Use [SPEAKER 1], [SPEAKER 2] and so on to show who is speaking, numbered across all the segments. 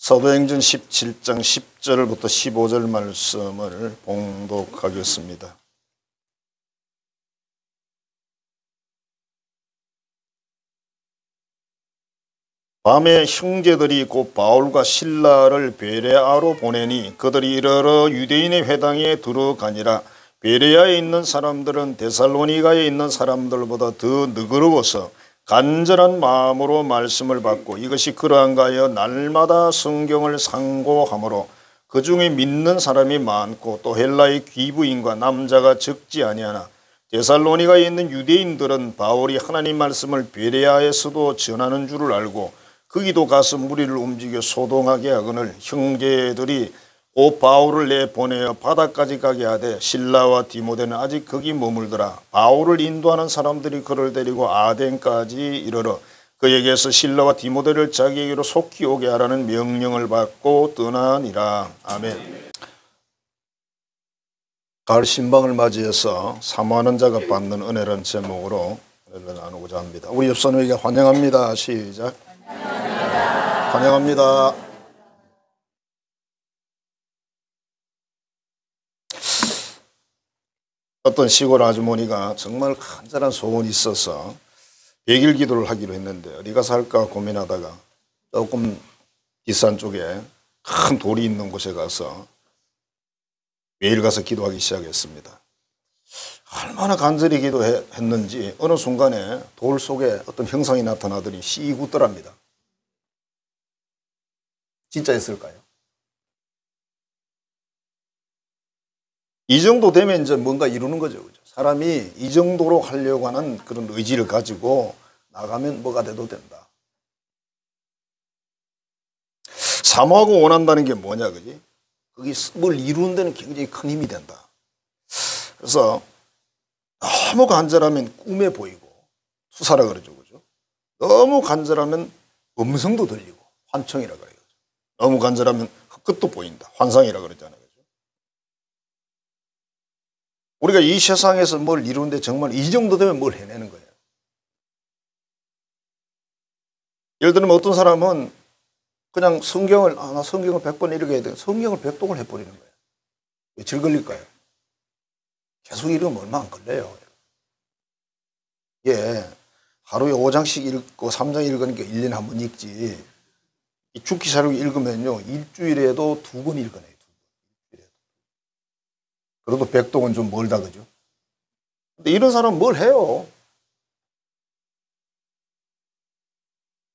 [SPEAKER 1] 사도행전 17장 10절부터 15절 말씀을 봉독하겠습니다. 밤에 형제들이 곧 바울과 실라를 베레아로 보내니 그들이 이르러 유대인의 회당에 들어가니라. 베레아에 있는 사람들은 데살로니가에 있는 사람들보다 더 너그러워서 간절한 마음으로 말씀을 받고 이것이 그러한가 하여 날마다 성경을 상고하므로 그 중에 믿는 사람이 많고 또 헬라의 귀부인과 남자가 적지 아니하나 데살로니가에 있는 유대인들은 바울이 하나님 말씀을 베레아에서도 전하는 줄을 알고 거기도 가서 무리를 움직여 소동하게 하거늘 형제들이 곧 바울을 내보내어 바다까지 가게 하되 실라와 디모데는 아직 거기 머물더라. 바울을 인도하는 사람들이 그를 데리고 아덴까지 이르러 그에게서 실라와 디모데를 자기에게로 속히 오게 하라는 명령을 받고 떠나니라. 아멘. 가을 신방을 맞이해서 사모하는 자가 받는 은혜라는 제목으로 은혜를 나누고자 합니다. 우리 옆사람에게 환영합니다. 시작. 환영합니다. 어떤 시골 아주머니가 정말 간절한 소원이 있어서 100일 기도를 하기로 했는데 어디 가서 할까 고민하다가 조금 비싼 쪽에 큰 돌이 있는 곳에 가서 매일 가서 기도하기 시작했습니다. 얼마나 간절히 기도했는지 어느 순간에 돌 속에 어떤 형상이 나타나더니 씩 웃더랍니다. 진짜였을까요? 이 정도 되면 이제 뭔가 이루는 거죠. 사람이 이 정도로 하려고 하는 그런 의지를 가지고 나가면 뭐가 돼도 된다. 사모하고 원한다는 게 뭐냐, 그지? 그게 뭘 이루는 데는 굉장히 큰 힘이 된다. 그래서 너무 간절하면 꿈에 보이고, 투사라 그러죠, 그죠? 너무 간절하면 음성도 들리고, 환청이라 그래요. 너무 간절하면 흙끝도 보인다. 환상이라 그러잖아요. 우리가 이 세상에서 뭘 이루는데 정말 이 정도 되면 뭘 해내는 거예요. 예를 들면 어떤 사람은 그냥 성경을 나 성경을 100번 읽어야 돼. 성경을 100독을 해버리는 거예요. 왜 질 걸릴까요? 계속 읽으면 얼마 안 걸려요. 예, 하루에 5장씩 읽고 3장 읽으니까 1년에 한 번 읽지. 이 죽기 사륙 읽으면요 일주일에도 2번 읽어내요. 그래도 100독은 좀 멀다, 그죠? 근데 이런 사람은 뭘 해요?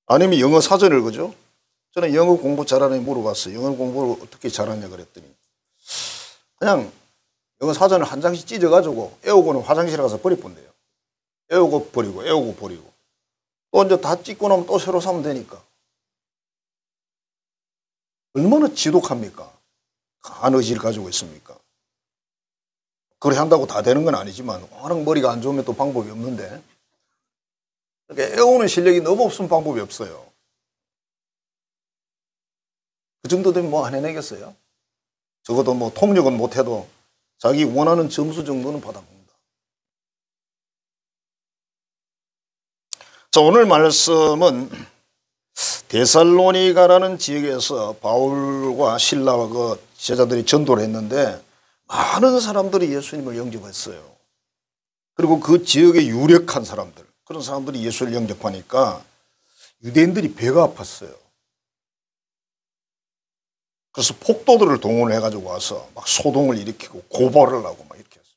[SPEAKER 1] 아니면 영어 사전을, 그죠? 저는 영어 공부 잘하느냐 물어봤어요. 영어 공부를 어떻게 잘하냐 그랬더니 그냥 영어 사전을 한 장씩 찢어가지고 애우고는 화장실에 가서 버려본대요. 애우고 버리고 애우고 버리고 또 이제 다 찢고 나면 또 새로 사면 되니까. 얼마나 지독합니까? 강한 의지를 가지고 있습니까? 그렇게 한다고 다 되는 건 아니지만 워낙 머리가 안 좋으면 또 방법이 없는데 그러니까 애우는 실력이 너무 없으면 방법이 없어요. 그 정도 되면 뭐 안 해내겠어요? 적어도 뭐 통역은 못해도 자기 원하는 점수 정도는 받아먹는다. 자, 오늘 말씀은 데살로니가라는 지역에서 바울과 실라와 그 제자들이 전도를 했는데 많은 사람들이 예수님을 영접했어요. 그리고 그 지역의 유력한 사람들, 그런 사람들이 예수를 영접하니까 유대인들이 배가 아팠어요. 그래서 폭도들을 동원해가지고 와서 막 소동을 일으키고 고발을 하고 막 이렇게 했어요.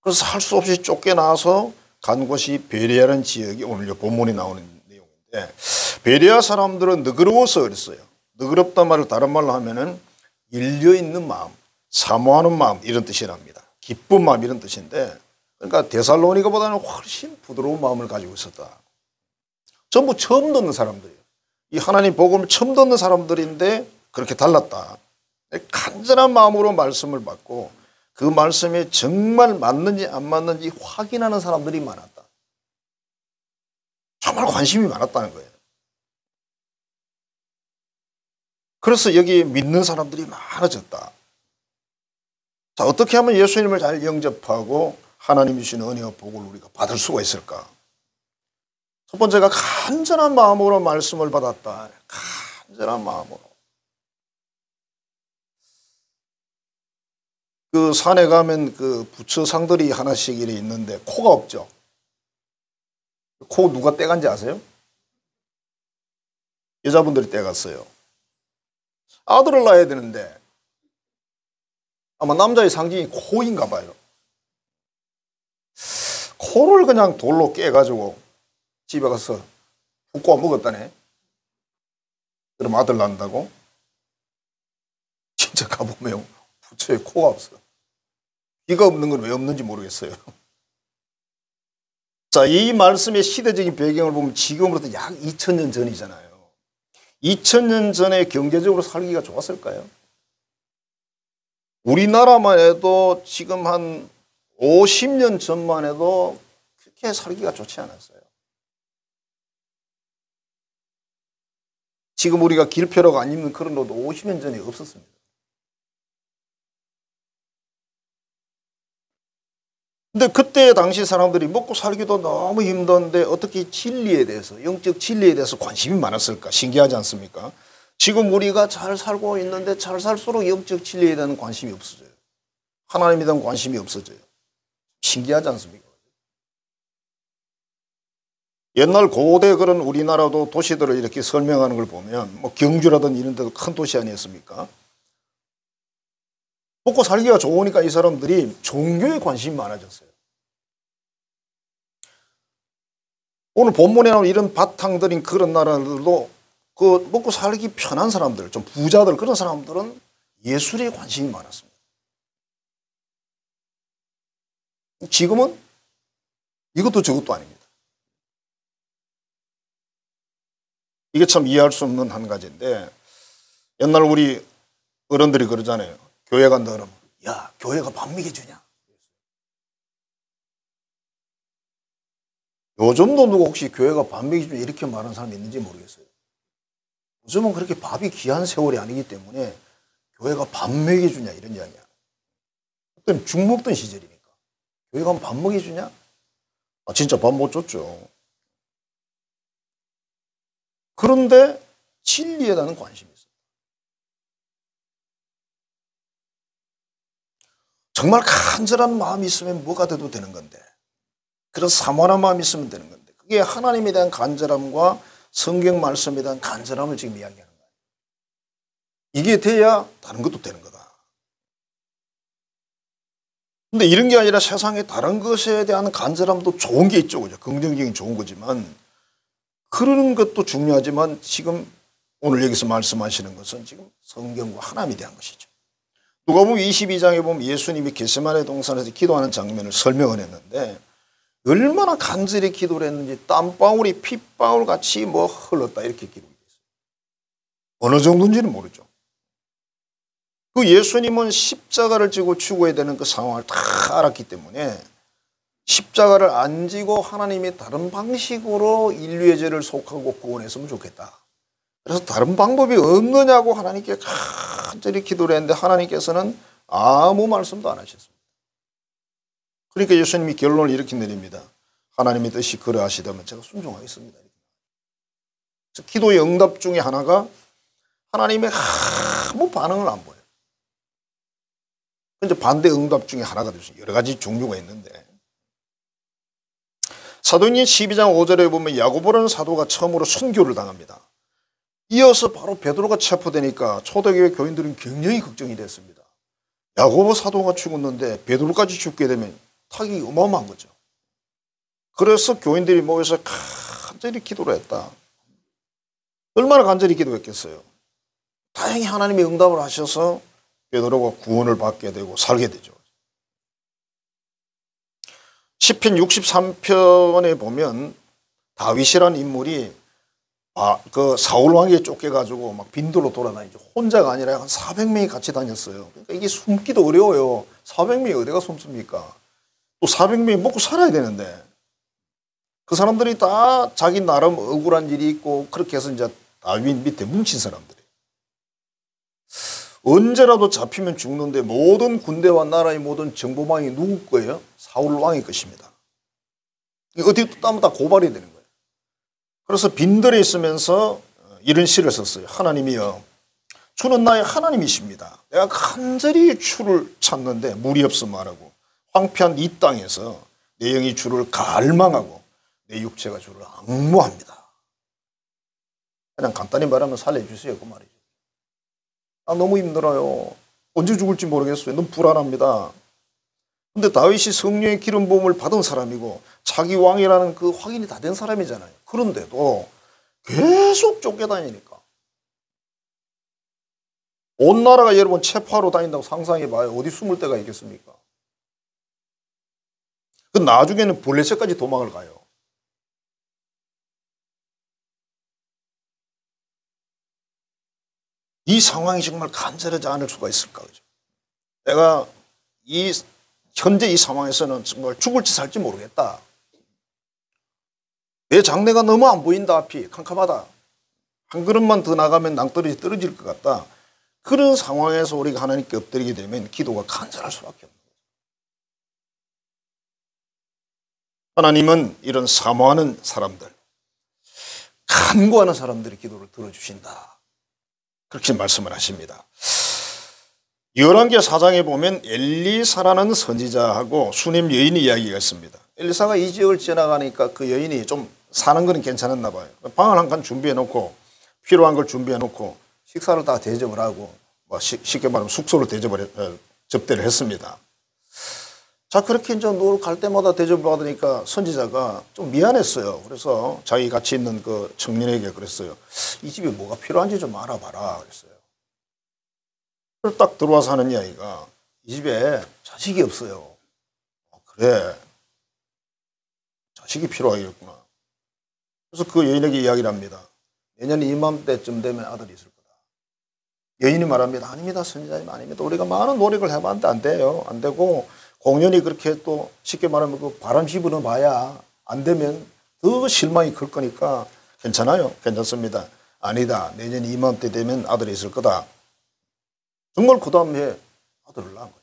[SPEAKER 1] 그래서 할 수 없이 쫓겨나서 간 곳이 베레아라는 지역이 오늘 본문에 나오는 내용인데 베레아 사람들은 너그러워서 그랬어요. 너그럽단 말을 다른 말로 하면은 열려있는 마음, 사모하는 마음 이런 뜻이랍니다. 기쁜 마음 이런 뜻인데 그러니까 데살로니가보다는 훨씬 부드러운 마음을 가지고 있었다. 전부 처음 듣는 사람들이에요. 이 하나님 복음을 처음 듣는 사람들인데 그렇게 달랐다. 간절한 마음으로 말씀을 받고 그 말씀이 정말 맞는지 안 맞는지 확인하는 사람들이 많았다. 정말 관심이 많았다는 거예요. 그래서 여기 믿는 사람들이 많아졌다. 자, 어떻게 하면 예수님을 잘 영접하고 하나님이 주시는 은혜와 복을 우리가 받을 수가 있을까? 첫 번째가 간절한 마음으로 말씀을 받았다. 간절한 마음으로. 그 산에 가면 그 부처상들이 하나씩 이렇게 있는데 코가 없죠. 코 누가 떼간지 아세요? 여자분들이 떼갔어요. 아들을 낳아야 되는데 아마 남자의 상징이 코인가 봐요. 코를 그냥 돌로 깨가지고 집에 가서 붓고 먹었다네. 그럼 아들 낳는다고? 진짜 가보면 부처에 코가 없어. 귀가 없는 건 왜 없는지 모르겠어요. 자, 이 말씀의 시대적인 배경을 보면 지금으로부터 약 2000년 전이잖아요. 2000년 전에 경제적으로 살기가 좋았을까요? 우리나라만 해도 지금 한 50년 전만 해도 그렇게 살기가 좋지 않았어요. 지금 우리가 길표라고 안 입는 그런 옷도 50년 전에 없었습니다. 근데 그때 당시 사람들이 먹고 살기도 너무 힘든데 어떻게 진리에 대해서, 영적 진리에 대해서 관심이 많았을까? 신기하지 않습니까? 지금 우리가 잘 살고 있는데 잘 살수록 영적 진리에 대한 관심이 없어져요. 하나님에 대한 관심이 없어져요. 신기하지 않습니까? 옛날 고대 그런 우리나라도 도시들을 이렇게 설명하는 걸 보면 뭐 경주라든 이런 데도 큰 도시 아니었습니까? 먹고 살기가 좋으니까 이 사람들이 종교에 관심이 많아졌어요. 오늘 본문에 나오는 이런 바탕들인 그런 나라들도 그 먹고 살기 편한 사람들, 좀 부자들 그런 사람들은 예술에 관심이 많았습니다. 지금은 이것도 저것도 아닙니다. 이게 참 이해할 수 없는 한 가지인데 옛날 우리 어른들이 그러잖아요. 교회 간다 그러면 야 교회가 밥 먹여주냐. 요즘도 누가 혹시 교회가 밥 먹여주냐 이렇게 말하는 사람이 있는지 모르겠어요. 요즘은 그렇게 밥이 귀한 세월이 아니기 때문에 교회가 밥 먹여주냐 이런 이야기야. 그때는 죽 먹던 시절이니까 교회가 밥 먹여주냐? 아 진짜 밥 못 줬죠. 그런데 진리에 대한 관심이 있어요. 정말 간절한 마음이 있으면 뭐가 돼도 되는 건데 그런 사모한 마음이 있으면 되는 건데 그게 하나님에 대한 간절함과 성경 말씀에 대한 간절함을 지금 이야기하는 거예요. 이게 돼야 다른 것도 되는 거다. 근데 이런 게 아니라 세상에 다른 것에 대한 간절함도 좋은 게 있죠. 그죠? 긍정적인 좋은 거지만 그런 것도 중요하지만 지금 오늘 여기서 말씀하시는 것은 지금 성경과 하나님에 대한 것이죠. 누가복음 22장에 보면 예수님이 겟세마네 동산에서 기도하는 장면을 설명을 했는데 얼마나 간절히 기도를 했는지 땀방울이 핏방울 같이 뭐 흘렀다 이렇게 기록이 됐어요. 어느 정도인지는 모르죠. 그 예수님은 십자가를 지고 죽어야 되는 그 상황을 다 알았기 때문에 십자가를 안 지고 하나님이 다른 방식으로 인류의 죄를 속하고 구원했으면 좋겠다. 그래서 다른 방법이 없느냐고 하나님께 간절히 기도를 했는데 하나님께서는 아무 말씀도 안 하셨습니다. 그러니까 예수님이 결론을 이렇게 내립니다. 하나님의 뜻이 그러하시다면 제가 순종하겠습니다. 그래서 기도의 응답 중에 하나가 하나님의 아무 반응을 안 보여요. 이제 반대 응답 중에 하나가 됐어요. 여러 가지 종류가 있는데 사도행전 12장 5절에 보면 야고보라는 사도가 처음으로 순교를 당합니다. 이어서 바로 베드로가 체포되니까 초대교회 교인들은 굉장히 걱정이 됐습니다. 야고보 사도가 죽었는데 베드로까지 죽게 되면 타격이 어마어마한 거죠. 그래서 교인들이 모여서 간절히 기도를 했다. 얼마나 간절히 기도했겠어요. 다행히 하나님이 응답을 하셔서 베드로가 구원을 받게 되고 살게 되죠. 시편 63편에 보면 다윗이라는 인물이 그 사울 왕에게 쫓겨가지고 막 빈도로 돌아다니죠. 혼자가 아니라 한 400명이 같이 다녔어요. 그러니까 이게 숨기도 어려워요. 400명이 어디가 숨습니까? 또 400명이 먹고 살아야 되는데 그 사람들이 다 자기 나름 억울한 일이 있고 그렇게 해서 이제 다윗 밑에 뭉친 사람들이에요. 언제라도 잡히면 죽는데 모든 군대와 나라의 모든 정보망이 누구 거예요? 사울 왕의 것입니다. 어디 따면 다 고발이 되는 거예요. 그래서 빈들에 있으면서 이런 시를 썼어요. 하나님이여 주는 나의 하나님이십니다. 내가 간절히 주를 찾는데 물이 없음 말하고 황폐한 이 땅에서 내 영이 주를 갈망하고 내 육체가 주를 앙모합니다. 그냥 간단히 말하면 살려주세요 그 말이죠. 너무 힘들어요. 언제 죽을지 모르겠어요. 너무 불안합니다. 근데 다윗이 성령의 기름 부음을 받은 사람이고 자기 왕이라는 그 확인이 다 된 사람이잖아요. 그런데도 계속 쫓겨다니니까 온 나라가 여러분 체포하러 다닌다고 상상해봐요. 어디 숨을 데가 있겠습니까? 그 나중에는 블레셋까지 도망을 가요. 이 상황이 정말 간절하지 않을 수가 있을까? 그죠? 내가 현재 이 상황에서는 정말 죽을지 살지 모르겠다. 내 장래가 너무 안 보인다. 앞이 캄캄하다. 한 걸음만 더 나가면 낭떠러지 떨어질 것 같다. 그런 상황에서 우리가 하나님께 엎드리게 되면 기도가 간절할 수밖에 없는 거죠. 하나님은 이런 사모하는 사람들, 간구하는 사람들의 기도를 들어주신다. 그렇게 말씀을 하십니다. 열왕기 4장에 보면 엘리사라는 선지자하고 수냄 여인의 이야기가 있습니다. 엘리사가 이 지역을 지나가니까 그 여인이 좀 사는 거는 괜찮았나 봐요. 방을 한 칸 준비해 놓고 필요한 걸 준비해 놓고 식사를 다 대접을 하고 쉽게 말하면 숙소를 접대를 했습니다. 자, 그렇게 이제 노을 갈 때마다 대접을 받으니까 선지자가 좀 미안했어요. 그래서 자기 같이 있는 그 청년에게 그랬어요. 이 집에 뭐가 필요한지 좀 알아봐라 그랬어요. 그래서 딱 들어와서 하는 이야기가 이 집에 자식이 없어요. 그래, 자식이 필요하겠구나. 그래서 그 여인에게 이야기를 합니다. 내년 이맘때쯤 되면 아들이 있을 거다. 여인이 말합니다. 아닙니다, 선지자님, 아닙니다. 우리가 많은 노력을 해봤는데 안 돼요. 안 되고 공연이 그렇게 또 쉽게 말하면 그 바람 씹어 봐야 안 되면 더 실망이 클 거니까 괜찮아요. 괜찮습니다. 아니다. 내년 이맘때 되면 아들이 있을 거다. 정말 그 다음 해 아들을 낳은 거죠.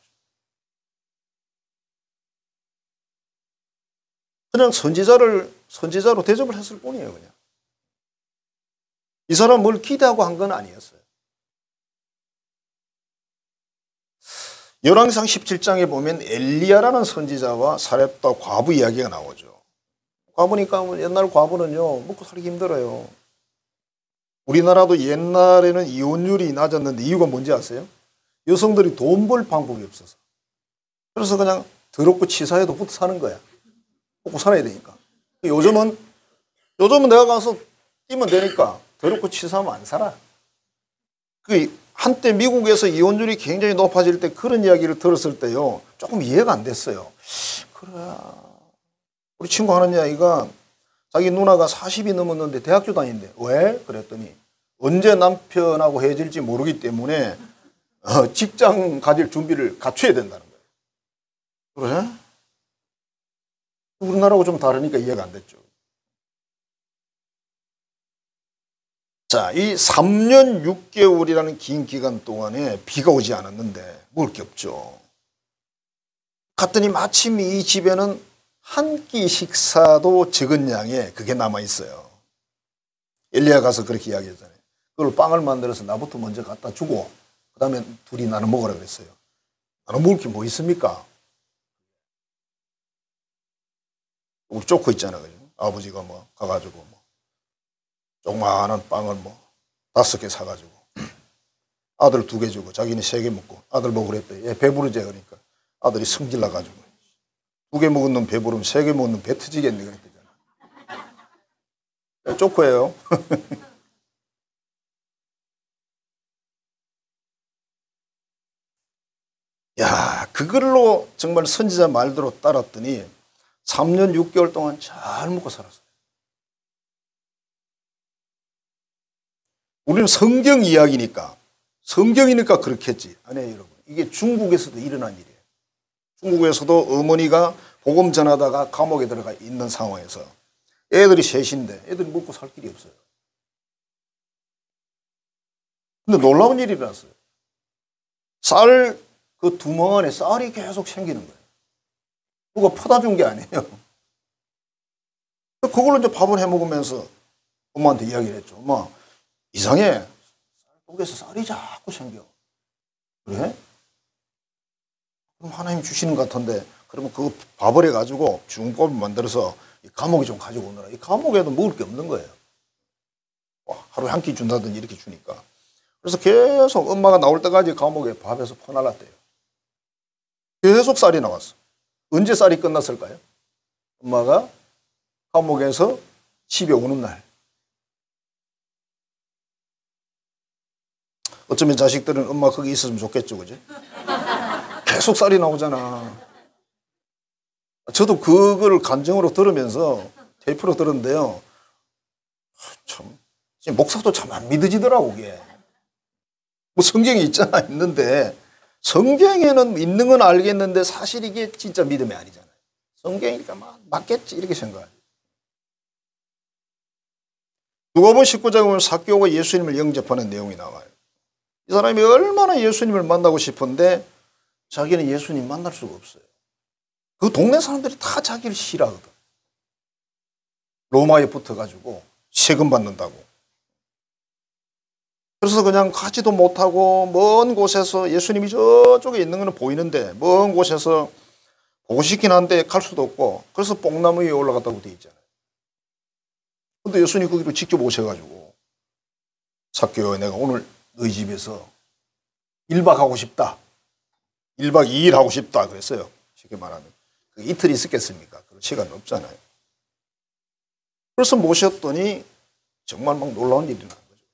[SPEAKER 1] 그냥 선지자로 대접을 했을 뿐이에요. 그냥. 이 사람 뭘 기대하고 한 건 아니었어요. 열왕기상 17장에 보면 엘리야라는 선지자와 사렙다 과부 이야기가 나오죠. 과부니까 옛날 과부는요 먹고 살기 힘들어요. 우리나라도 옛날에는 이혼율이 낮았는데 이유가 뭔지 아세요? 여성들이 돈 벌 방법이 없어서. 그래서 그냥 더럽고 치사해도 붙어 사는 거야. 먹고 살아야 되니까. 요즘은 내가 가서 뛰면 되니까 더럽고 치사하면 안 살아. 한때 미국에서 이혼율이 굉장히 높아질 때 그런 이야기를 들었을 때요 조금 이해가 안 됐어요. 그래, 우리 친구 하는 이야기가 자기 누나가 40이 넘었는데 대학교 다닌대. 왜? 그랬더니 언제 남편하고 헤어질지 모르기 때문에 직장 가질 준비를 갖춰야 된다는 거예요. 그래? 우리나라하고 좀 다르니까 이해가 안 됐죠. 자, 이 3년 6개월이라는 긴 기간 동안에 비가 오지 않았는데 먹을 게 없죠. 갔더니 마침 이 집에는 한 끼 식사도 적은 양에 그게 남아있어요. 엘리야 가서 그렇게 이야기했잖아요. 그걸 빵을 만들어서 나부터 먼저 갖다 주고 그 다음에 둘이 나눠 먹으라 그랬어요. 나눠 먹을 게 뭐 있습니까? 우리 쪼코 있잖아요. 아버지가 가가지고 조그마한 빵을 5개 사가지고 아들 2개 주고 자기는 3개 먹고 아들 먹으랬대. 얘 배부르지 그러니까 아들이 성질 나가지고 2개 먹은 놈 배부르면 3개 먹은 놈 배 터지겠네 그랬대잖아. 쪼코예요. 야, 그걸로 정말 선지자 말대로 따랐더니 3년 6개월 동안 잘 먹고 살았어요. 우리는 성경 이야기니까 그렇겠지. 아니에요, 여러분. 이게 중국에서도 일어난 일이에요. 중국에서도 어머니가 복음 전하다가 감옥에 들어가 있는 상황에서 애들이 셋인데 애들이 먹고 살 길이 없어요. 근데 놀라운 일이 일어났어요. 그 두멍 안에 쌀이 계속 생기는 거예요. 누가 퍼다 준 게 아니에요. 그걸로 이제 밥을 해 먹으면서 엄마한테 이야기를 했죠. 엄마, 이상해. 속에서 쌀이 자꾸 생겨. 그래? 그럼 하나님 주시는 것 같은데 그러면 그거 밥을 해가지고 중국밥을 만들어서 이 감옥에 좀 가지고 오느라. 이 감옥에도 먹을 게 없는 거예요. 하루에 한 끼 준다든지 이렇게 주니까. 그래서 계속 엄마가 나올 때까지 감옥에 밥에서 퍼날랐대요. 계속 쌀이 나왔어. 언제 쌀이 끝났을까요? 엄마가 감옥에서 집에 오는 날. 어쩌면 자식들은 엄마 거기 있었으면 좋겠죠, 그죠? 계속 쌀이 나오잖아. 저도 그걸 간증으로 들으면서 테이프로 들었는데요. 참, 목사도 참 안 믿어지더라고, 그게. 뭐 성경에 있잖아, 있는데, 성경에는 있는 건 알겠는데 사실 이게 진짜 믿음이 아니잖아요. 성경이니까 맞겠지, 이렇게 생각해요. 누가복음 19장에 보면 삭개오가 예수님을 영접하는 내용이 나와요. 이 사람이 얼마나 예수님을 만나고 싶은데 자기는 예수님 만날 수가 없어요. 그 동네 사람들이 다 자기를 싫어하거든. 로마에 붙어가지고 세금 받는다고. 그래서 그냥 가지도 못하고 먼 곳에서 예수님이 저쪽에 있는 거는 보이는데 먼 곳에서 보고 싶긴 한데 갈 수도 없고 그래서 뽕나무 위에 올라갔다고 돼 있잖아요. 근데 예수님이 거기로 직접 오셔가지고 삭개오야 내가 오늘 너희 집에서 1박 하고 싶다. 1박 2일 하고 싶다 그랬어요. 쉽게 말하면. 이틀 있었겠습니까? 그런 시간은 없잖아요. 그래서 모셨더니 정말 막 놀라운 일이 난 거죠.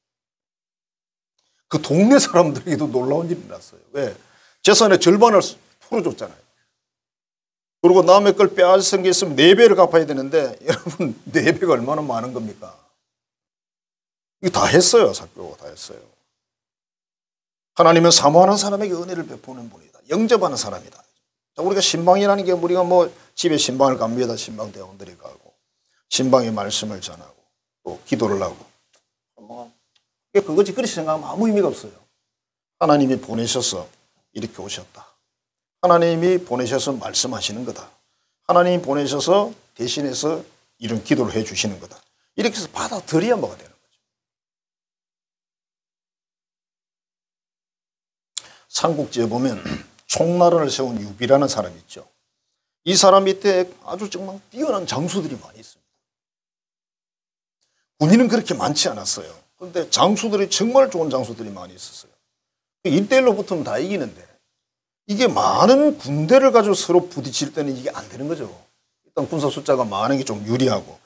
[SPEAKER 1] 그 동네 사람들에게도 놀라운 일이 났어요. 왜? 재산의 절반을 풀어줬잖아요. 그리고 남의 걸 빼앗은 게 있으면 4배를 갚아야 되는데 여러분 4배가 얼마나 많은 겁니까? 이거 다 했어요. 삭개오가 다 했어요. 하나님은 사모하는 사람에게 은혜를 베푸는 분이다. 영접하는 사람이다. 우리가 신방이라는 게 우리가 뭐 집에 신방을 갑니다. 신방 대원들이 가고 신방의 말씀을 전하고 또 기도를 하고 그거지 그렇게 생각하면 아무 의미가 없어요. 하나님이 보내셔서 이렇게 오셨다. 하나님이 보내셔서 말씀하시는 거다. 하나님이 보내셔서 대신해서 이런 기도를 해 주시는 거다. 이렇게 해서 받아들여야 뭐가 되는 거죠. 삼국지에 보면 총나라를 세운 유비라는 사람이 있죠. 이 사람 밑에 아주 정말 뛰어난 장수들이 많이 있습니다. 군인은 그렇게 많지 않았어요. 그런데 장수들이 정말 좋은 장수들이 많이 있었어요. 1대1로 붙으면 다 이기는데 이게 많은 군대를 가지고 서로 부딪힐 때는 이게 안 되는 거죠. 일단 군사 숫자가 많은 게 좀 유리하고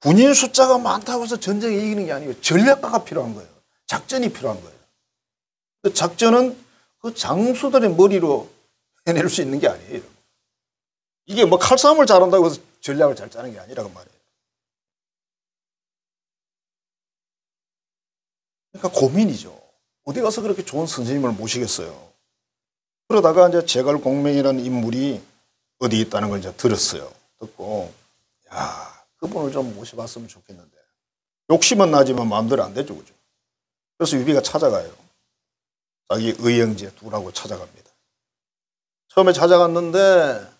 [SPEAKER 1] 군인 숫자가 많다고 해서 전쟁에 이기는 게 아니고 전략가가 필요한 거예요. 작전이 필요한 거예요. 그 작전은 그 장수들의 머리로 해낼 수 있는 게 아니에요. 이게 뭐 칼싸움을 잘한다고 해서 전략을 잘 짜는 게 아니라고 말이에요. 그러니까 고민이죠. 어디 가서 그렇게 좋은 선생님을 모시겠어요. 그러다가 이제 제갈공명이라는 인물이 어디 있다는 걸 이제 들었어요. 듣고, 야, 그분을 좀 모셔봤으면 좋겠는데. 욕심은 나지만 마음대로 안 되죠, 그죠? 그래서 유비가 찾아가요. 자기 의형제 두라고 찾아갑니다. 처음에 찾아갔는데,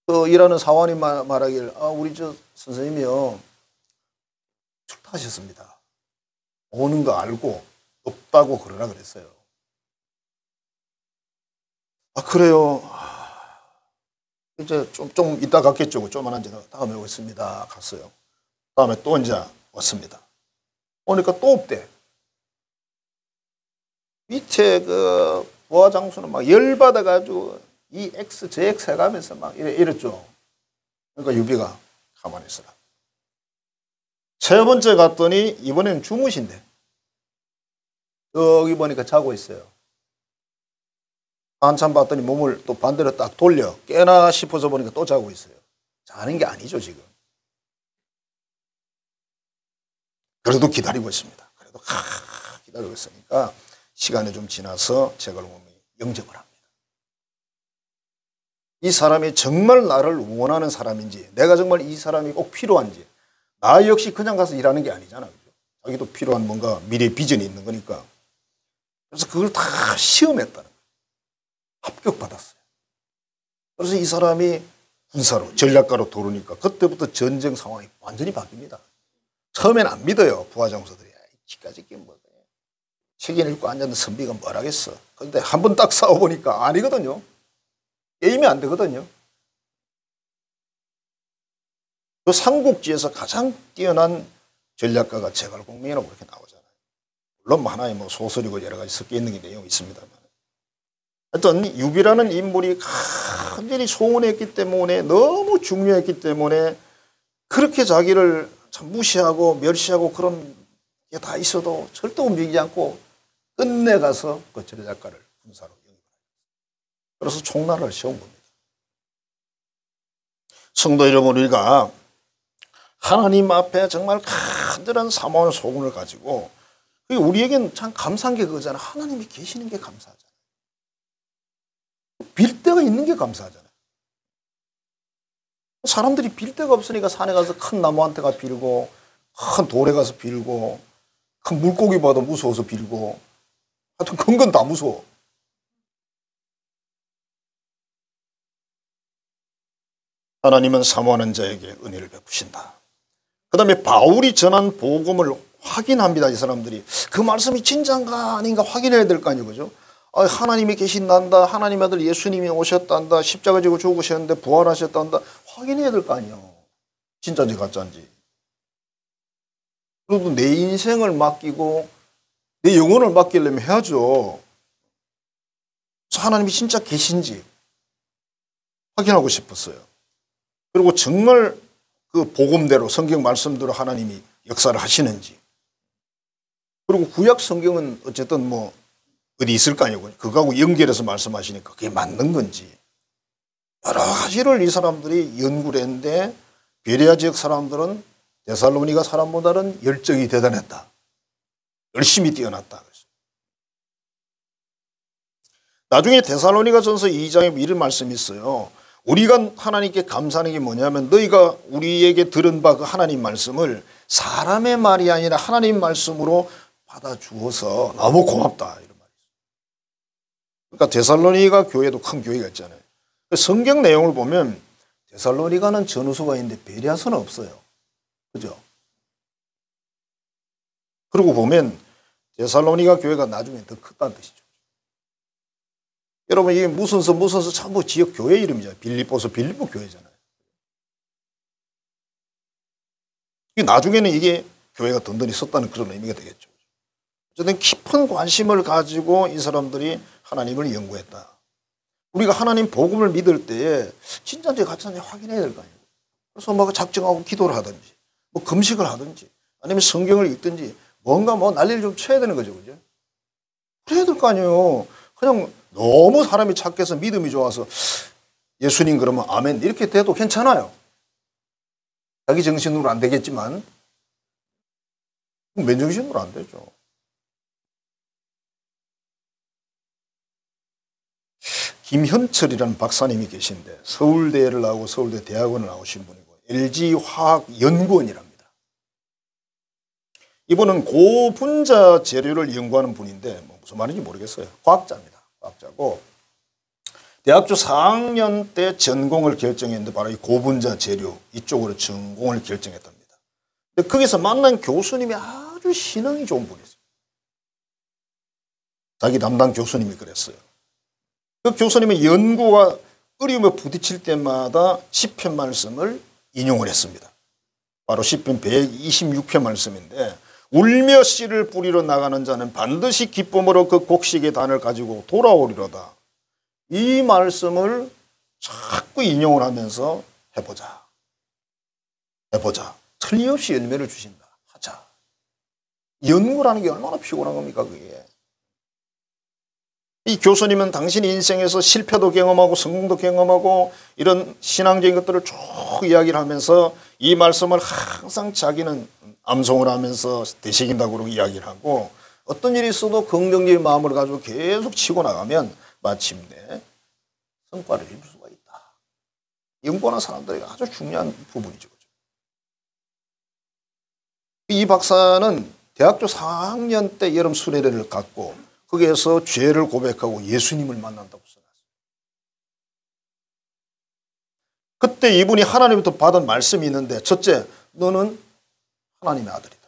[SPEAKER 1] 그 일하는 사원이 말하길, 우리 저 선생님이요, 출타하셨습니다. 오는 거 알고 없다고 그러라 그랬어요. 그래요. 이제 좀 이따 갔겠죠. 조만한 데는 다음에 오겠습니다. 갔어요. 다음에 또 이제 왔습니다. 오니까 또 없대. 밑에 그 부하장수는 막 열받아가지고 이 X, 저 X 해가면서 막 이랬죠. 그러니까 유비가 가만히 있어라. 세 번째 갔더니 이번에는 주무신대. 여기 보니까 자고 있어요. 한참 봤더니 몸을 또 반대로 딱 돌려 깨나 싶어서 보니까 또 자고 있어요. 자는 게 아니죠 지금. 그래도 기다리고 있습니다. 그래도 기다리고 있으니까 시간이 좀 지나서 제갈공명이 영접을 합니다. 이 사람이 정말 나를 원하는 사람인지 내가 정말 이 사람이 꼭 필요한지 나 역시 그냥 가서 일하는 게 아니잖아. 그죠? 자기도 필요한 뭔가 미래 비전이 있는 거니까. 그래서 그걸 다 시험했다는 거예요. 합격받았어요. 그래서 이 사람이 군사로 전략가로 도르니까 그때부터 전쟁 상황이 완전히 바뀝니다. 처음엔 안 믿어요. 부하장수들이. 기까짓 게 뭐 책임 읽고 앉았는 선비가 뭘 하겠어. 그런데 한번 딱 싸워보니까 아니거든요. 게임이 안 되거든요. 그 삼국지에서 가장 뛰어난 전략가가 제갈공명이라고 그렇게 나오잖아요. 물론 하나의 뭐 소설이고 여러 가지 섞여 있는 게 내용이 있습니다만. 하여튼 유비라는 인물이 완전히 소원했기 때문에 너무 중요했기 때문에 그렇게 자기를 참 무시하고 멸시하고 그런 게 다 있어도 절대 움직이지 않고 끝내 가서 그 전략가를 군사로 영입합니다. 그래서 총나라를 세운 겁니다. 성도 여러분, 우리가 하나님 앞에 정말 간절한 사모하는 소원을 가지고 우리에겐 참 감사한 게 그거잖아요. 하나님이 계시는 게 감사하잖아요. 빌 데가 있는 게 감사하잖아요. 사람들이 빌 데가 없으니까 산에 가서 큰 나무한테 가 빌고 큰 돌에 가서 빌고 큰 물고기 봐도 무서워서 빌고 하여튼 큰 건 다 무서워. 하나님은 사모하는 자에게 은혜를 베푸신다. 그 다음에 바울이 전한 복음을 확인합니다. 이 사람들이. 그 말씀이 진짜인가 아닌가 확인해야 될 거 아니에요. 그죠? 하나님이 계신단다. 하나님 아들 예수님이 오셨단다. 십자가 지고 죽으셨는데 부활하셨단다. 확인해야 될 거 아니에요. 진짜인지 가짜인지. 그래도 내 인생을 맡기고 내 영혼을 맡기려면 해야죠. 하나님이 진짜 계신지 확인하고 싶었어요. 그리고 정말 그 복음대로 성경 말씀대로 하나님이 역사를 하시는지. 그리고 구약 성경은 어쨌든 뭐 어디 있을 거 아니고 그거하고 연결해서 말씀하시니까 그게 맞는 건지. 여러 가지를 이 사람들이 연구를 했는데 베레아 지역 사람들은 데살로니가 사람보다는 열정이 대단했다. 열심히 뛰어났다. 나중에 데살로니가 전서 2장에 이런 말씀이 있어요. 우리가 하나님께 감사하는 게 뭐냐면 너희가 우리에게 들은 바 그 하나님 말씀을 사람의 말이 아니라 하나님 말씀으로 받아주어서 너무 고맙다. 이런 말이죠. 그러니까 데살로니가 교회도 큰 교회가 있잖아요. 성경 내용을 보면 데살로니가는 전후서가 있는데 베레아서는 없어요. 그죠? 그러고 보면 데살로니가 교회가 나중에 더 컸다는 뜻이죠. 여러분 이게 무슨 서 전부 지역 교회 이름이잖아요. 빌립보서 빌립보 교회잖아요. 나중에는 이게 교회가 든든히 섰다는 그런 의미가 되겠죠. 어쨌든 깊은 관심을 가지고 이 사람들이 하나님을 연구했다. 우리가 하나님 복음을 믿을 때에 진짜인지 가짜인지 확인해야 될 거 아니에요. 그래서 뭐 작정하고 기도를 하든지 뭐 금식을 하든지 아니면 성경을 읽든지 뭔가 뭐 난리를 좀 쳐야 되는 거죠. 그죠? 그래야 될 거 아니에요. 그냥 너무 사람이 착해서 믿음이 좋아서 예수님 그러면 아멘 이렇게 돼도 괜찮아요. 자기 정신으로 안 되겠지만 맨정신으로 안 되죠. 김현철이라는 박사님이 계신데 서울대를 나오고 서울대 대학원을 나오신 분이고 LG화학연구원이랍니다. 이분은 고분자 재료를 연구하는 분인데 뭐 무슨 말인지 모르겠어요. 과학자입니다. 과학자고 대학교 4학년 때 전공을 결정했는데 바로 이 고분자 재료 이쪽으로 전공을 결정했답니다. 근데 거기서 만난 교수님이 아주 신앙이 좋은 분이었어요. 자기 담당 교수님이 그랬어요. 그 교수님의 연구가 어려움에 부딪힐 때마다 시편 말씀을 인용을 했습니다. 바로 시편 126편 말씀인데 울며 씨를 뿌리러 나가는 자는 반드시 기쁨으로 그 곡식의 단을 가지고 돌아오리로다. 이 말씀을 자꾸 인용을 하면서 해보자. 틀림없이 열매를 주신다. 하자. 연구라는 게 얼마나 피곤한 겁니까 그게. 이 교수님은 당신 인생에서 실패도 경험하고 성공도 경험하고 이런 신앙적인 것들을 쭉 이야기를 하면서 이 말씀을 항상 자기는 암송을 하면서 되새긴다고 그러고 이야기를 하고 어떤 일이 있어도 긍정적인 마음을 가지고 계속 치고 나가면 마침내 성과를 이룰 수가 있다. 연구하는 사람들에게 아주 중요한 부분이죠. 이 박사는 대학교 4학년 때 여름 수련회를 갖고 거기에서 죄를 고백하고 예수님을 만난다고 써놨어요. 그때 이분이 하나님부터 받은 말씀이 있는데 첫째, 너는 하나님의 아들이다.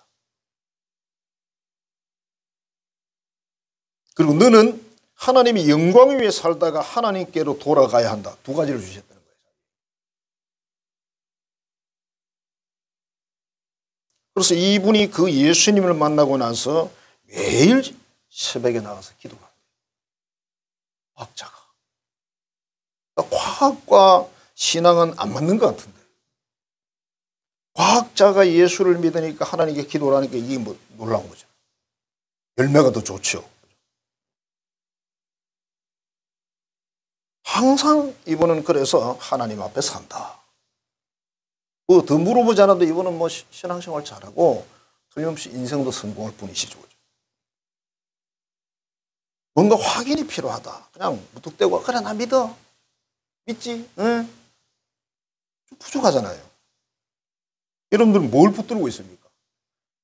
[SPEAKER 1] 그리고 너는 하나님이 영광 위에 살다가 하나님께로 돌아가야 한다. 두 가지를 주셨다는 거예요. 그래서 이분이 그 예수님을 만나고 나서 매일 새벽에 나가서 기도를 합니다. 과학자가. 그러니까 과학과 신앙은 안 맞는 것 같은데. 과학자가 예수를 믿으니까 하나님께 기도를 하니까 이게 뭐 놀라운 거죠. 열매가 더 좋죠. 항상 이분은 그래서 하나님 앞에 산다. 뭐 더 물어보지 않아도 이분은 뭐 신앙생활 잘하고 틀림없이 인생도 성공할 뿐이시죠. 뭔가 확인이 필요하다. 그냥 무턱대고 그래 나 믿어. 믿지? 응? 좀 부족하잖아요. 여러분들은 뭘 붙들고 있습니까?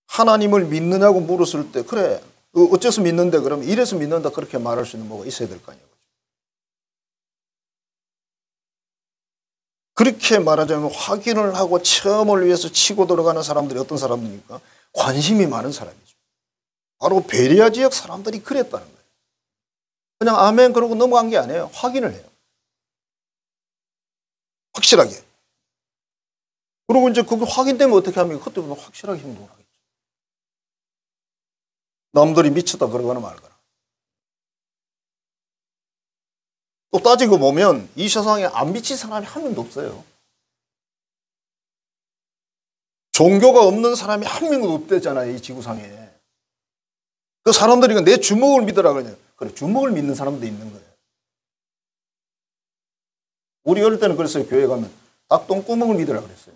[SPEAKER 1] 하나님을 믿느냐고 물었을 때 그래 어째서 믿는데 그러면 이래서 믿는다 그렇게 말할 수 있는 뭐가 있어야 될 거 아니에요. 그렇게 말하자면 확인을 하고 체험을 위해서 치고 들어가는 사람들이 어떤 사람들입니까? 관심이 많은 사람이죠. 바로 베레아 지역 사람들이 그랬다는 거예요. 그냥 아멘 그러고 넘어간 게 아니에요. 확인을 해요. 확실하게. 그리고 이제 그게 확인되면 어떻게 합니까? 그때부터 확실하게 행동을 하겠죠. 남들이 미쳤다 그러거나 말거나. 또 따지고 보면 이 세상에 안 미친 사람이 한 명도 없어요. 종교가 없는 사람이 한 명도 없대잖아요. 이 지구상에. 그 사람들이 내 주먹을 믿으라 그러냐. 그래 주먹을 믿는 사람도 있는 거예요. 우리 어릴 때는 그랬어요. 교회 가면 닭 똥구멍을 믿으라 그랬어요.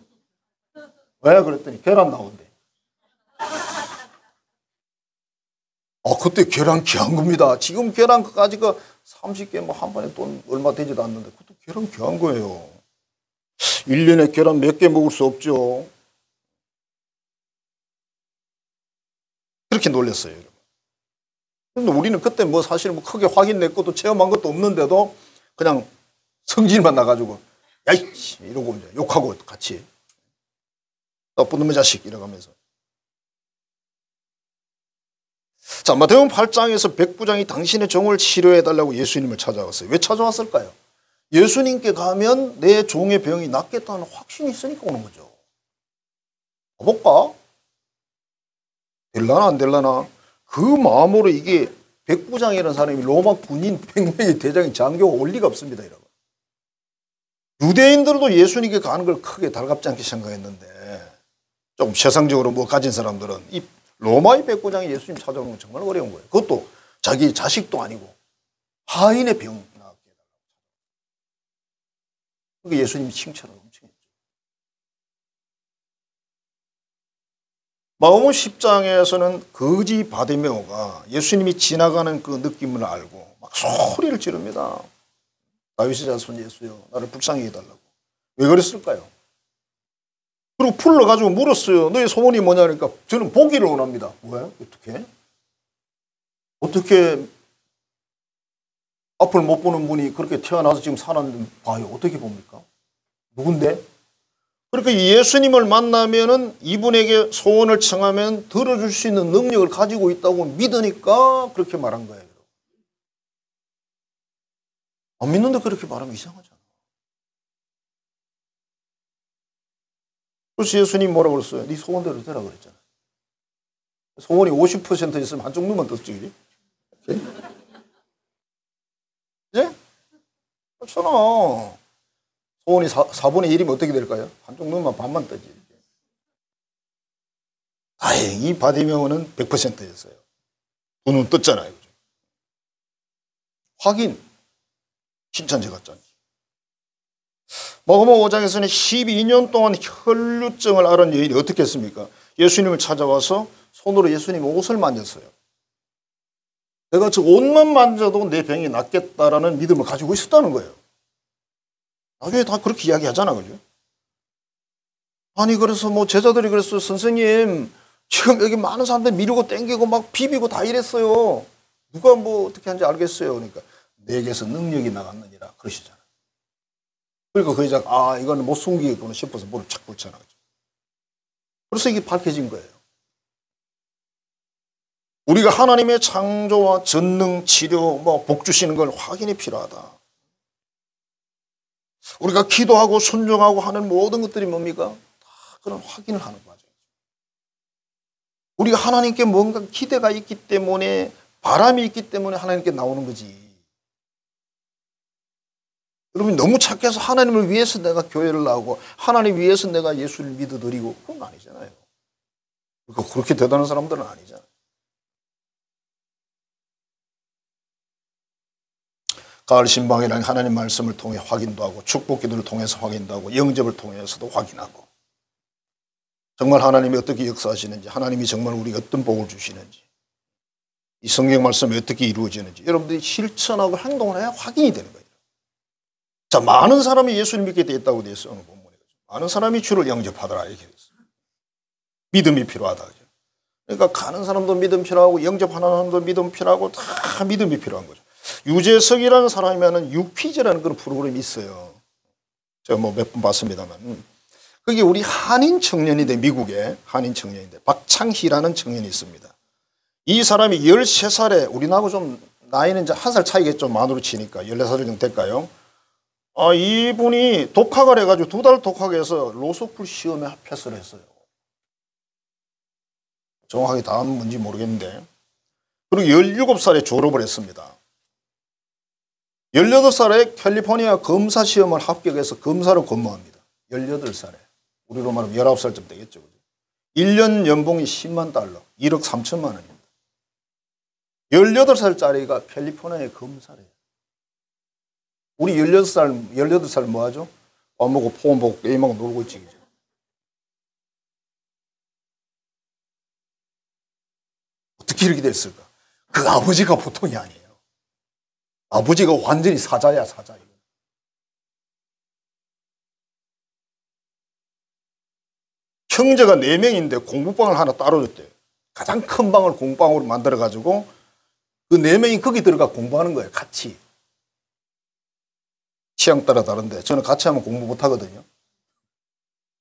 [SPEAKER 1] 왜 그랬더니 계란 나온대. 그때 계란 귀한 겁니다. 지금 계란까지가 30개 뭐 한 번에 돈 얼마 되지도 않는데 그것도 계란 귀한 거예요. 1년에 계란 몇 개 먹을 수 없죠. 그렇게 놀렸어요. 그런데 우리는 그때 뭐 사실 뭐 크게 확인냈고도 체험한 것도 없는데도 그냥 성질만 나가지고 야이 이러고 이제 욕하고 같이 나쁜 놈의 자식 이러면서. 자, 마태복음 8장에서 백부장이 당신의 종을 치료해달라고 예수님을 찾아왔어요. 왜 찾아왔을까요? 예수님께 가면 내 종의 병이 낫겠다는 확신이 있으니까 오는 거죠. 가볼까? 될라나 안 될라나? 그 마음으로 이게 백부장이라는 사람이 로마 군인 100명의 대장이 장교가 올 리가 없습니다. 이러고. 유대인들도 예수님께 가는 걸 크게 달갑지 않게 생각했는데 좀 세상적으로 뭐 가진 사람들은 이 로마의 백부장이 예수님 찾아오는 건 정말 어려운 거예요. 그것도 자기 자식도 아니고 하인의 병 나게 해달라고. 그게 예수님이 칭찬을 엄청 했죠. 마가복음 10장에서는 거지 바디메오가 예수님이 지나가는 그 느낌을 알고 막 소리를 지릅니다. 다윗의 자손 예수여 나를 불쌍히 해달라고. 왜 그랬을까요? 그리고 풀러가지고 물었어요. 너의 소원이 뭐냐 그러니까 저는 보기를 원합니다. 왜? 어떻게 앞을 못 보는 분이 그렇게 태어나서 지금 살았는데 봐요. 어떻게 봅니까? 누군데? 그러니까 예수님을 만나면은 이분에게 소원을 청하면 들어줄 수 있는 능력을 가지고 있다고 믿으니까 그렇게 말한 거예요. 안 믿는데 그렇게 말하면 이상하잖아. 그래서 예수님 뭐라고 그랬어요? 네 소원대로 되라 그랬잖아. 소원이 50% 있으면 한쪽 눈만 떴지. 예? 그렇잖아. 소원이 4분의 1이면 어떻게 될까요? 한쪽 눈만 반만 뜨지. 다행히 바디메오는 100%였어요. 두 눈 떴잖아요. 그죠? 확인. 칭찬제 같잖아요. 마가복음 5장에서는 12년 동안 혈루증을 앓은 여인이 어떻게 했습니까? 예수님을 찾아와서 손으로 예수님 옷을 만졌어요. 내가 저 옷만 만져도 내 병이 낫겠다라는 믿음을 가지고 있었다는 거예요. 나중에 다 그렇게 이야기하잖아, 그죠? 아니, 그래서 뭐 제자들이 그랬어요. 선생님, 지금 여기 많은 사람들 미루고 땡기고 막 비비고 다 이랬어요. 누가 뭐 어떻게 하는지 알겠어요. 그러니까 내게서 능력이 나갔느니라 그러시잖아요. 그러니까 그 여자가 이거는 못 숨기겠구나 싶어서 물을 착 붙여놔. 그래서 이게 밝혀진 거예요. 우리가 하나님의 창조와 전능, 치료, 복 주시는 걸 확인이 필요하다. 우리가 기도하고 순종하고 하는 모든 것들이 뭡니까? 다 그런 확인을 하는 과정이죠. 우리가 하나님께 뭔가 기대가 있기 때문에, 바람이 있기 때문에 하나님께 나오는 거지. 여러분, 너무 착해서 하나님을 위해서 내가 교회를 나오고 하나님 위해서 내가 예수를 믿어드리고 그건 아니잖아요. 그렇게 대단한 사람들은 아니잖아요. 가을 신방이라는 하나님 말씀을 통해 확인도 하고, 축복 기도를 통해서 확인도 하고, 영접을 통해서도 확인하고, 정말 하나님이 어떻게 역사하시는지, 하나님이 정말 우리에게 어떤 복을 주시는지, 이 성경 말씀이 어떻게 이루어지는지 여러분들이 실천하고 행동을 해야 확인이 되는 거예요. 자, 많은 사람이 예수를 믿게 되었다고 되어 있어요. 오늘 본문에. 많은 사람이 주를 영접하더라 이렇게 됐어요. 믿음이 필요하다. 그러니까 가는 사람도 믿음 필요하고, 영접하는 사람도 믿음 필요하고, 다 믿음이 필요한 거죠. 유재석이라는 사람이면은 유퀴즈라는 그런 프로그램이 있어요. 제가 몇 번 봤습니다만. 그게 우리 한인 청년인데, 미국의 한인 청년인데, 박창희라는 청년이 있습니다. 이 사람이 13살에, 우리나하고 좀 나이는 이제 한 살 차이겠죠. 만으로 치니까. 14살 정도 될까요? 이분이 독학을 해가지고 2달 독학해서 로스쿨 시험에 패스를 했어요. 정확하게 다음 뭔지 모르겠는데. 그리고 17살에 졸업을 했습니다. 18살에 캘리포니아 검사 시험을 합격해서 검사로 근무합니다. 18살에. 우리로 말하면 19살쯤 되겠죠. 1년 연봉이 10만 달러, 1억 3천만 원입니다. 18살짜리가 캘리포니아의 검사래요. 우리 18살 뭐 하죠? 밥 먹고 폰 보고 게임하고 놀고 있지. 그죠? 어떻게 이렇게 됐을까? 그 아버지가 보통이 아니에요. 아버지가 완전히 사자야, 사자. 형제가 4명인데 공부방을 하나 따로 줬대요. 가장 큰 방을 공부방으로 만들어가지고 그 4명이 거기 들어가 공부하는 거예요, 같이. 취향 따라 다른데 저는 같이 하면 공부 못 하거든요.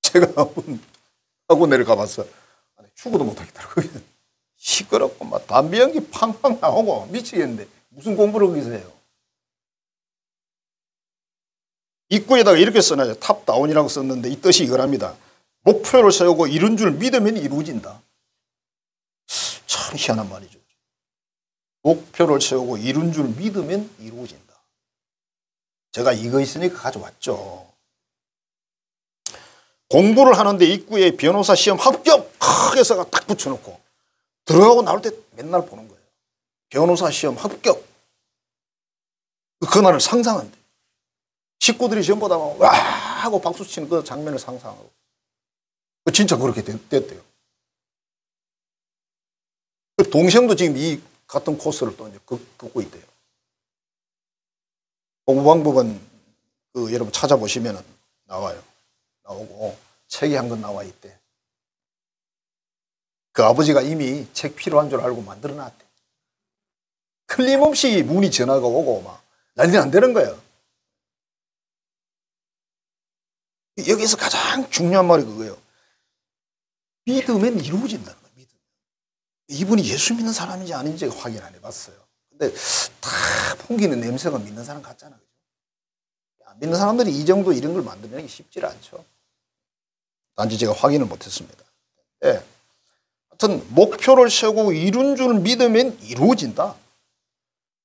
[SPEAKER 1] 제가 한번 학원에 가봤어요. 죽어도 못 하겠더라고요. 시끄럽고 막 담배 연기 팡팡 나오고 미치겠는데 무슨 공부를 거기서 해요. 입구에다가 이렇게 써놔요. 탑다운이라고 썼는데 이 뜻이 이거랍니다. 목표를 세우고 이룬 줄 믿으면 이루어진다. 참 희한한 말이죠. 목표를 세우고 이룬 줄 믿으면 이루어진다. 제가 이거 있으니까 가져왔죠. 공부를 하는데 입구에 변호사 시험 합격! 해서 딱 붙여놓고 들어가고 나올 때 맨날 보는 거예요. 변호사 시험 합격! 그날을 상상한대. 식구들이 전부 다 와! 하고 박수 치는 그 장면을 상상하고. 진짜 그렇게 됐대요. 동생도 지금 이 같은 코스를 또 이제 걷고 있대요. 공부 방법은 여러분 찾아보시면 나와요. 나오고 책이 한 권 나와 있대. 그 아버지가 이미 책 필요한 줄 알고 만들어 놨대. 틀림없이 문의 전화가 오고 막 난리 안 되는 거예요. 여기서 가장 중요한 말이 그거예요. 믿으면 이루어진다는 거예요. 믿으면. 이분이 예수 믿는 사람인지 아닌지 확인 안 해봤어요. 근데 다 풍기는 냄새가 믿는 사람 같잖아요. 믿는 사람들이 이 정도 이런 걸 만들면 쉽지 않죠. 단지 제가 확인을 못했습니다. 네. 하여튼 목표를 세우고 이룬 줄 믿으면 이루어진다.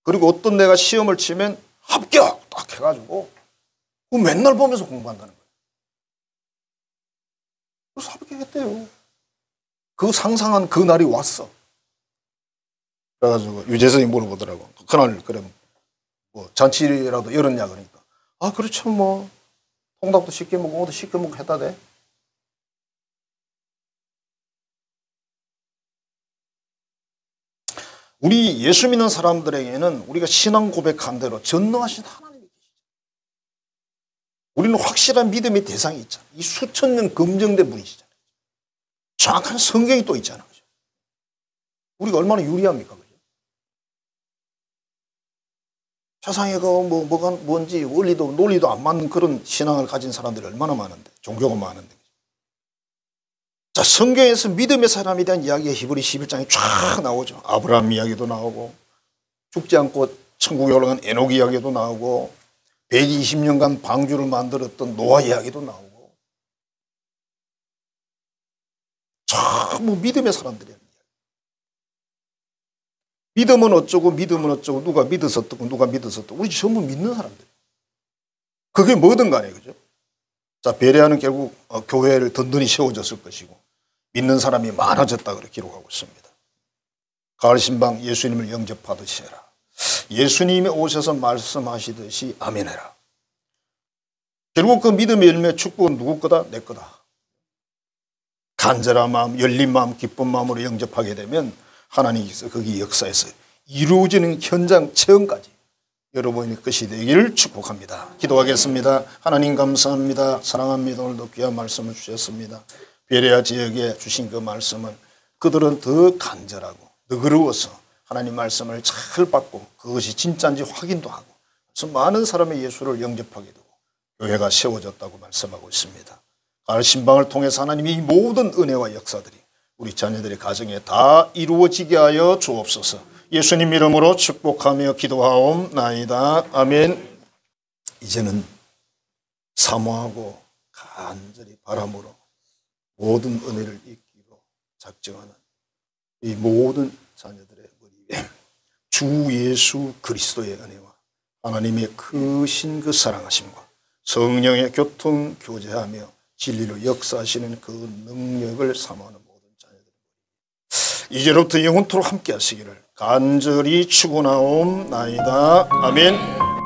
[SPEAKER 1] 그리고 어떤 내가 시험을 치면 합격! 딱 해가지고 맨날 보면서 공부한다는 거예요. 그래서 합격했대요. 그 상상한 그 날이 왔어. 그래가지고 유재석이 물어보더라고. 그날 그럼 뭐 잔치라도 열었냐 그러니까. 그렇죠 뭐. 통닭도 쉽게 먹고 뭐도 쉽게 먹고 했다대. 우리 예수 믿는 사람들에게는 우리가 신앙 고백한 대로 전능하신 하나님이 계시죠. 우리는 확실한 믿음의 대상이 있잖아요. 이 수천 년 검증된 분이시잖아요. 정확한 성경이 또 있잖아요. 우리가 얼마나 유리합니까? 그죠? 세상에 뭐가 뭔지 원리도 논리도 안 맞는 그런 신앙을 가진 사람들이 얼마나 많은데, 종교가 많은데. 자, 성경에서 믿음의 사람에 대한 이야기가 히브리 11장에 쫙 나오죠. 아브라함 이야기도 나오고 죽지 않고 천국에 올라간 에녹 이야기도 나오고 120년간 방주를 만들었던 노아 이야기도 나오고 전부 믿음의 사람들이에요. 믿음은 어쩌고 믿음은 어쩌고 누가 믿어서 어떻고 누가 믿어서 어떻고 우리 전부 믿는 사람들. 그게 뭐든 간에 그죠. 자, 베레아는 결국 교회를 든든히 세워졌을 것이고 믿는 사람이 많아졌다 그렇게 기록하고 있습니다. 가을 신방 예수님을 영접하듯이 해라. 예수님이 오셔서 말씀하시듯이 아멘해라. 결국 그 믿음의 열매 축복은 누구 거다? 내 거다. 간절한 마음, 열린 마음, 기쁜 마음으로 영접하게 되면 하나님께서 거기 역사에서 이루어지는 현장 체험까지 여러분의 것이 되기를 축복합니다. 기도하겠습니다. 하나님 감사합니다. 사랑합니다. 오늘도 귀한 말씀을 주셨습니다. 베레아 지역에 주신 그 말씀은 그들은 더 간절하고 너그러워서 하나님 말씀을 잘 받고 그것이 진짜인지 확인도 하고 그래서 많은 사람의 예수를 영접하게 되고 교회가 세워졌다고 말씀하고 있습니다. 가을 신방을 통해서 하나님이 이 모든 은혜와 역사들이 우리 자녀들의 가정에 다 이루어지게 하여 주옵소서. 예수님 이름으로 축복하며 기도하옵나이다. 아멘. 이제는 사모하고 간절히 바람으로 모든 은혜를 잊기로 작정하는 이 모든 자녀들의 머리 위에 주 예수 그리스도의 은혜와 하나님의 크신 그 사랑하심과 성령의 교통 교제하며 진리로 역사하시는 그 능력을 사모하는 모든 자녀들 이제로부터 영원토록 함께 하시기를 간절히 축원하옵나이다. 아멘.